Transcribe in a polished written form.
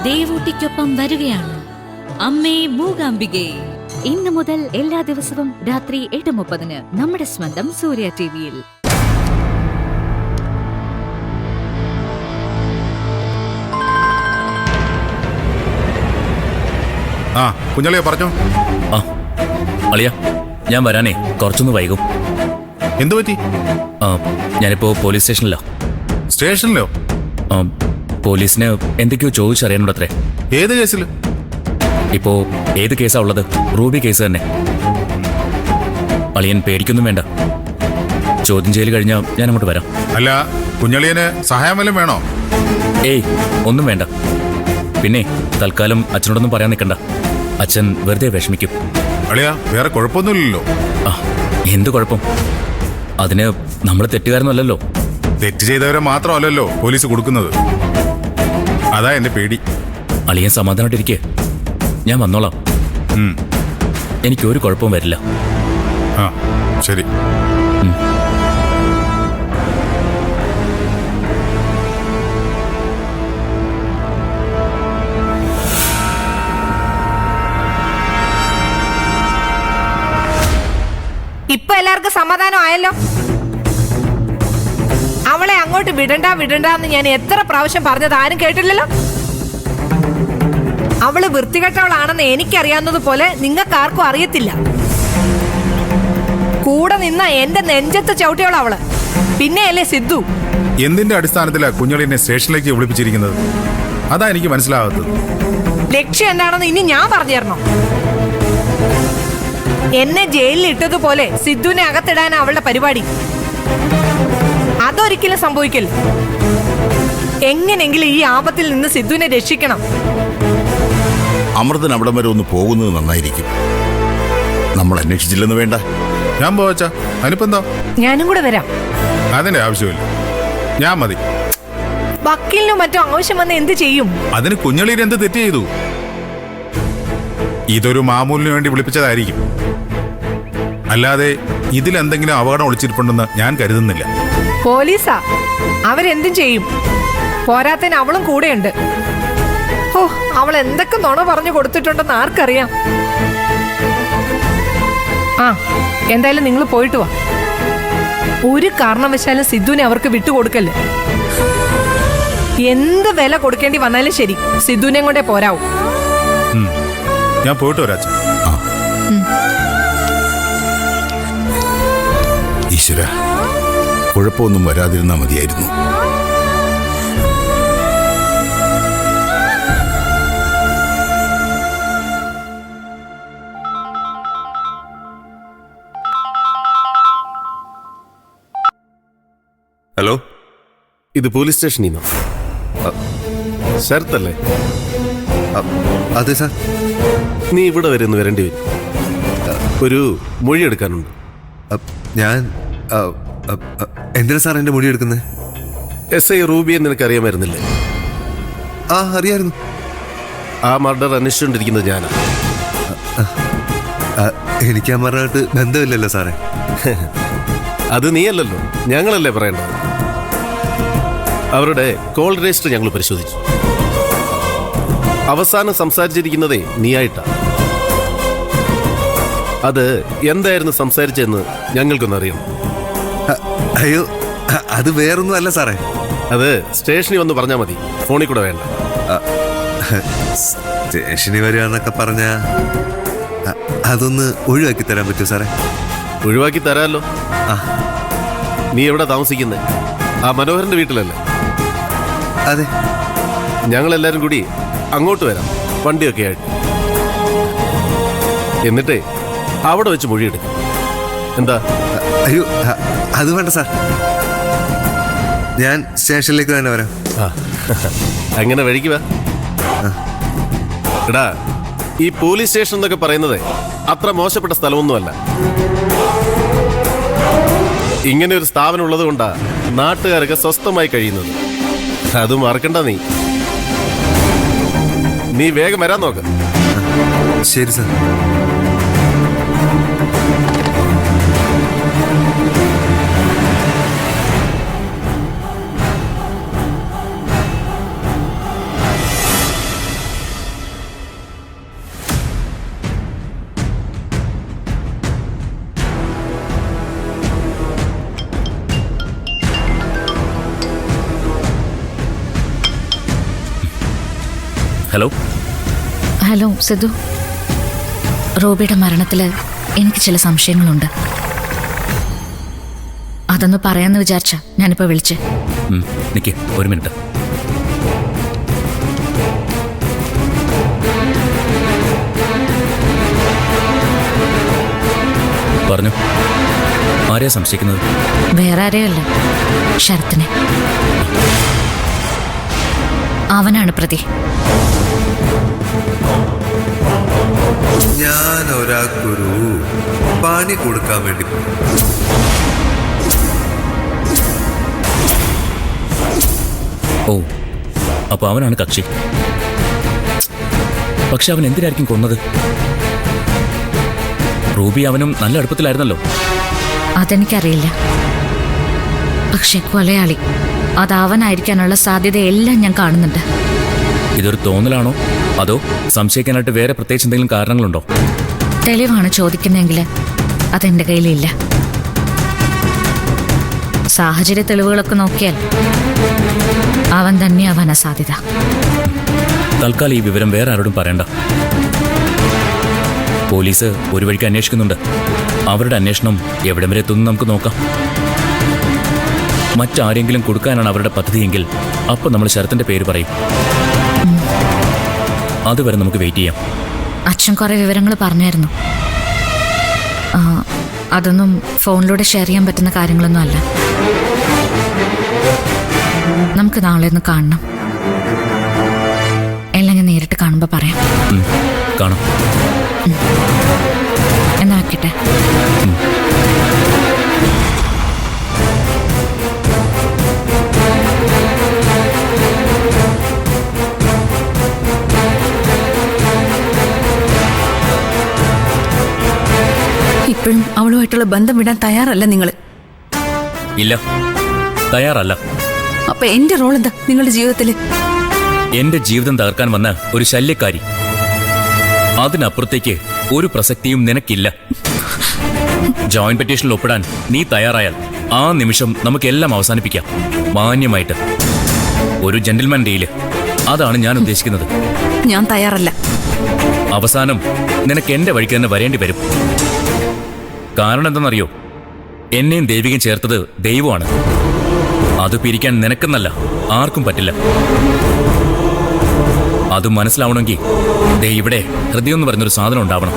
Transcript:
ദേവൂട്ടിക്കൊപ്പം വരികയാണ് അമ്മേ മൂകാംബികേ. ഇന്നു മുതൽ എല്ലാ ദിവസവും രാത്രി 8:30 നമ്മുടെ സ്വന്തം സൂര്യ ടിവിയിൽ. കുഞ്ഞളിയ പറഞ്ഞോ. അളിയ, ഞാൻ വരാനേ കുറച്ചൊന്ന് വൈകും. എന്തു പറ്റി? ഞാനിപ്പോ പോലീസ് സ്റ്റേഷനിലാ. സ്റ്റേഷനിലോ? പോലീസിന് എന്തൊക്കെയോ ചോദിച്ചറിയാനുണ്ടത്രേ. ഏത് കേസില്? ഇപ്പോ ഏത് കേസാ ഉള്ളത്? റൂബി കേസ് തന്നെ. അളിയൻ പേടിക്കൊന്നും വേണ്ട. ചോദ്യം ചെയ്യൽ കഴിഞ്ഞാൽ ഞാൻ അങ്ങോട്ട് വരാം. അല്ല, കുഞ്ഞളിയന് സഹായം വല്ലതും വേണോ? ഏയ്, ഒന്നും വേണ്ട. പിന്നെ തൽക്കാലം അച്ഛനോടൊന്നും പറയാൻ നിൽക്കണ്ട. അച്ഛൻ വെറുതെ വിഷമിക്കും. അളിയ, വേറെ കുഴപ്പമൊന്നുമില്ലല്ലോ? എന്ത് കുഴപ്പം? അതിന് നമ്മൾ തെറ്റുകാരനല്ലല്ലോ. തെറ്റ് ചെയ്തവരെ മാത്രമല്ലല്ലോ പോലീസ് കൊടുക്കുന്നത്. അതാ എന്റെ പേടി. അളിയൻ സമാധാനമായിട്ടിരിക്കേ, ഞാൻ വന്നോളാം. എനിക്കൊരു കുഴപ്പവും വരില്ല. ശരി. ഇപ്പൊ എല്ലാവർക്കും സമാധാനം ആയല്ലോ. അവളെ അങ്ങോട്ട് വിടണ്ടെന്ന് ഞാൻ എത്ര പ്രാവശ്യം പറഞ്ഞത് ആരും കേട്ടില്ലല്ലോ. അവള് വൃത്തികെട്ടവളാണെന്ന് എനിക്കറിയാവുന്നത് പോലെ നിങ്ങൾക്കാർക്കും അറിയത്തില്ല. കൂടെ നിന്ന എന്റെ നെഞ്ചത്ത് ചവിട്ടിയോളാ അവള്. പിന്നെയല്ലേ സിദ്ധു. എന്തിന്റെ അടിസ്ഥാനത്തിലാ കുഞ്ഞളിനെ സ്റ്റേഷനിലേക്ക് വിളിപ്പിച്ചിരിക്കുന്നത്? അതാ എനിക്ക് മനസ്സിലാകാത്തത്. ലക്ഷ്യം എന്താണെന്ന് ഇനി ഞാൻ പറഞ്ഞു തരണോ? എന്നെ ജയിലിൽ ഇട്ടതുപോലെ സിദ്ധുവിനെ അകത്തിടാനാ അവളുടെ പരിപാടി. അതൊരിക്കലും സംഭവിക്കില്ല. എങ്ങനെങ്കിലും ഈ ആപത്തിൽ നിന്ന് സിദ്ധുവിനെ രക്ഷിക്കണം. അമൃതൻ അവിടം വരെ ഒന്ന് പോകുന്നത് നന്നായിരിക്കും. നമ്മൾ അന്വേഷിച്ചില്ലെന്ന് വേണ്ട. ഞാൻ പോവച്ചാ, അതിനിപ്പെന്തോ? ഞാനും കൂടെ വരാം. അതിന്റെ ആവശ്യമില്ല, ഞാൻ മതി. വക്കീലിനോ മറ്റോ ആവശ്യം വന്ന് എന്ത് ചെയ്യും? അതിന് കുഞ്ഞളിയിൽ എന്ത് തെറ്റ് ചെയ്തു? ഇതൊരു മാമൂലിന് വേണ്ടി വിളിപ്പിച്ചതായിരിക്കും. അല്ലാതെ ഇതിലെന്തെങ്കിലും അപകടം ഒളിച്ചിരിപ്പുണ്ടെന്ന് ഞാൻ കരുതുന്നില്ല. പോലീസാ, അവരെന്തും ചെയ്യും. പോരാത്തതിന് അവളും കൂടെയുണ്ട്. ഓ, അവൾ എന്തൊക്കെ നുണ പറഞ്ഞു കൊടുത്തിട്ടുണ്ടെന്ന് ആർക്കറിയാം. എന്തായാലും നിങ്ങൾ പോയിട്ട് വാ. ഒരു കാരണവശാലും സിദ്ധുവിനെ അവർക്ക് വിട്ടുകൊടുക്കല്ലേ. എന്ത് വില കൊടുക്കേണ്ടി വന്നാലും ശരി, സിദ്ധുവിനെ കൊണ്ടേ പോരാവും. ഞാൻ പോയിട്ട് വരാച്ച. ഈശ്വര, കുഴപ്പമൊന്നും വരാതിരുന്നാ മതിയായിരുന്നു. ഹലോ, ഇത് പോലീസ് സ്റ്റേഷനിൽ നിന്നോ? ശരത്തല്ലേ? അതെ സാർ. നീ ഇവിടെ വരെ ഒന്ന് വരേണ്ടി വരും. ഒരു മൊഴി എടുക്കാനുണ്ട്. ഞാൻ എന്തിനാ സാർ എൻ്റെ മൊഴി എടുക്കുന്നത്? SI റൂബിയെ നിനക്ക് അറിയാമായിരുന്നില്ലേ? അറിയായിരുന്നു. ആ മർഡർ അന്വേഷിച്ചുകൊണ്ടിരിക്കുന്നത് ഞാനാ. എനിക്ക് ആ മരണമായിട്ട് ബന്ധമില്ലല്ലോ സാറേ. അത് നീയല്ലല്ലോ, ഞങ്ങളല്ലേ പറയേണ്ടത്. അവരുടെ കോൾ രജിസ്റ്റർ ഞങ്ങൾ പരിശോധിച്ചു. അവസാനം സംസാരിച്ചിരിക്കുന്നതേ നീയായിട്ടാ. അത് എന്തായിരുന്നു സംസാരിച്ചതെന്ന് ഞങ്ങൾക്കൊന്നറിയണം. അയ്യോ, അത് വേറൊന്നും അല്ല സാറേ. അത് സ്റ്റേഷനിൽ വന്ന് പറഞ്ഞാൽ മതി, ഫോണിൽ കൂടെ വേണ്ട. സ്റ്റേഷനിൽ വരിക എന്നൊക്കെ പറഞ്ഞാ അതൊന്ന് ഒഴിവാക്കി തരാൻ പറ്റുമോ സാറേ? ഒഴിവാക്കി തരാമല്ലോ. നീ എവിടെ താമസിക്കുന്നത്? ആ മനോഹരന്റെ വീട്ടിലല്ലേ? അതെ. ഞങ്ങളെല്ലാരും കൂടി അങ്ങോട്ട് വരാം, വണ്ടിയൊക്കെ ആയിട്ട്. എന്നിട്ട് അവിടെ വെച്ച് മൊഴിയെടുക്കും. എന്താ? അയ്യോ, അത് വേണ്ട സാർ. ഞാൻ സ്റ്റേഷനിലേക്ക് തന്നെ വരാം. അങ്ങനെ വഴിക്ക് വാ. എടാ, ഈ പോലീസ് സ്റ്റേഷൻ എന്നൊക്കെ പറയുന്നത് അത്ര മോശപ്പെട്ട സ്ഥലമൊന്നുമല്ല. ഇങ്ങനെ ഒരു സ്ഥാപനം ഉള്ളത് കൊണ്ടാ നാട്ടുകാരൊക്കെ സ്വസ്ഥമായി കഴിയുന്നത്. അത് മറക്കണ്ട. നീ വേഗം വരാൻ നോക്ക്. ശരി സാർ. ഹലോ. ഹലോ സിദ്ധു, റൂബിയുടെ മരണത്തില് എനിക്ക് ചില സംശയങ്ങളുണ്ട്. അതൊന്ന് പറയാന്ന് വിചാരിച്ച ഞാനിപ്പോ വിളിച്ചേ. നിക്ക് ഒരു മിനിറ്റ്. പറഞ്ഞു. ആരെയാ സംശയിക്കുന്നത്? വേറെ ആരെയല്ല, ശരത്തിനെ. അവനാണ് പ്രതി. ഞാൻ ഒരാൾക്കൊരു പണി കൊടുക്കാൻ വേണ്ടി പോയി. ഓ, അപ്പൊ അവനാണ് കക്ഷി. പക്ഷെ അവൻ എന്തിനായിരിക്കും കൊന്നത്? റൂബി അവനും നല്ല അടുപ്പത്തിലായിരുന്നല്ലോ. അതെനിക്കറിയില്ല. പക്ഷെ കൊലയാളി അതവനായിരിക്കാനുള്ള സാധ്യതയെല്ലാം ഞാൻ കാണുന്നുണ്ട്. ഇതൊരു തോന്നലാണോ അതോ സംശയിക്കാനായിട്ട് വേറെ പ്രത്യേകിച്ച് എന്തെങ്കിലും കാരണങ്ങളുണ്ടോ? തെളിവാണ് ചോദിക്കുന്നെങ്കിൽ അതെന്റെ കയ്യിലില്ല. സാഹചര്യ തെളിവുകളൊക്കെ നോക്കിയാൽ അവൻ തന്നെയാവാനാ സാധ്യത. തൽക്കാലം ഈ വിവരം വേറെ ആരോടും പറയണ്ട. പോലീസ് ഒരു വഴിക്ക് അന്വേഷിക്കുന്നുണ്ട്. അവരുടെ അന്വേഷണം എവിടം വരെ എത്തുന്നു നമുക്ക് നോക്കാം. മറ്റാരെങ്കിലും കൊടുക്കാനാണ് അവരുടെ പദ്ധതിയെങ്കിൽ അപ്പോൾ നമ്മൾ ശരത്തിന്റെ പേര് പറയും. അതുവരെ നമുക്ക് വെയിറ്റ് ചെയ്യാം. അച്ഛൻ കുറെ വിവരങ്ങൾ പറഞ്ഞായിരുന്നു. അതൊന്നും ഫോണിലൂടെ ഷെയർ ചെയ്യാൻ പറ്റുന്ന കാര്യങ്ങളൊന്നും അല്ല. നമുക്ക് നാളെ ഒന്ന് കാണണം. എല്ലാം ഞാൻ നേരിട്ട് കാണുമ്പോൾ പറയാം. കാണാം. എന്നാ വെക്കട്ടെ. ഇപ്പോഴും അവളുമായിട്ടുള്ള ബന്ധം വിടാൻ തയ്യാറല്ല നിങ്ങൾ? ഇല്ല, തയ്യാറല്ല. അപ്പൊ എന്റെ റോൾ എന്താ നിങ്ങളുടെ ജീവിതത്തില്? എന്റെ ജീവിതം തകർക്കാൻ വന്ന ഒരു ശല്യക്കാരി. അതിനപ്പുറത്തേക്ക് ഒരു പ്രസക്തിയും നിനക്കില്ല. ജോയിന്റ് പെറ്റീഷനിൽ ഒപ്പിടാൻ നീ തയ്യാറായാൽ ആ നിമിഷം നമുക്കെല്ലാം അവസാനിപ്പിക്കാം, മാന്യമായിട്ട്. ഒരു ജെന്റിൽമാൻ ഡീല്. അതാണ് ഞാൻ ഉദ്ദേശിക്കുന്നത്. ഞാൻ തയ്യാറല്ല. അവസാനം നിനക്ക് എന്റെ വഴിക്ക് തന്നെ വരേണ്ടി വരും. കാരണം എന്തെന്നറിയോ? എന്നെയും ദേവികയും ചേർത്തത് ദൈവമാണ്. അത് പിരിക്കാൻ നിനക്കെന്നല്ല ആർക്കും പറ്റില്ല. അത് മനസ്സിലാവണമെങ്കിൽ ദേ ഇവിടെ ഹൃദയം എന്ന് പറയുന്നൊരു സാധനം ഉണ്ടാവണം.